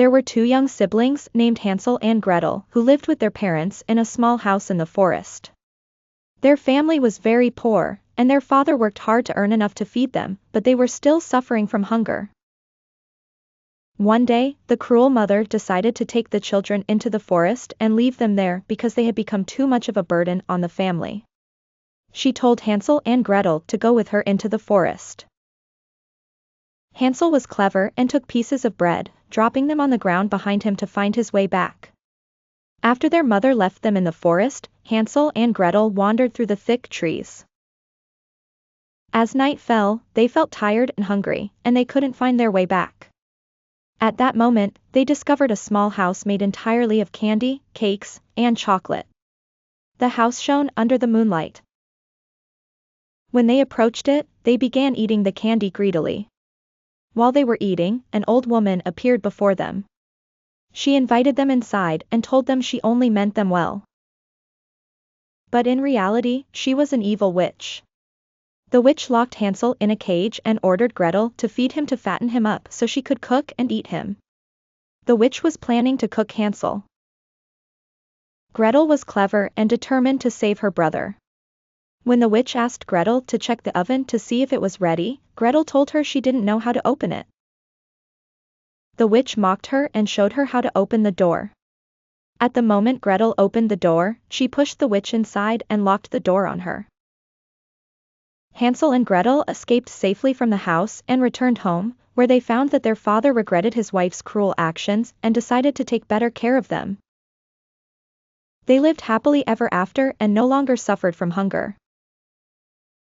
There were two young siblings named Hansel and Gretel who lived with their parents in a small house in the forest. Their family was very poor, and their father worked hard to earn enough to feed them, but they were still suffering from hunger. One day, the cruel mother decided to take the children into the forest and leave them there because they had become too much of a burden on the family. She told Hansel and Gretel to go with her into the forest. Hansel was clever and took pieces of bread, dropping them on the ground behind him to find his way back. After their mother left them in the forest, Hansel and Gretel wandered through the thick trees. As night fell, they felt tired and hungry, and they couldn't find their way back. At that moment, they discovered a small house made entirely of candy, cakes, and chocolate. The house shone under the moonlight. When they approached it, they began eating the candy greedily. While they were eating, an old woman appeared before them. She invited them inside and told them she only meant them well. But in reality, she was an evil witch. The witch locked Hansel in a cage and ordered Gretel to feed him to fatten him up so she could cook and eat him. The witch was planning to cook Hansel. Gretel was clever and determined to save her brother. When the witch asked Gretel to check the oven to see if it was ready, Gretel told her she didn't know how to open it. The witch mocked her and showed her how to open the door. At the moment Gretel opened the door, she pushed the witch inside and locked the door on her. Hansel and Gretel escaped safely from the house and returned home, where they found that their father regretted his wife's cruel actions and decided to take better care of them. They lived happily ever after and no longer suffered from hunger.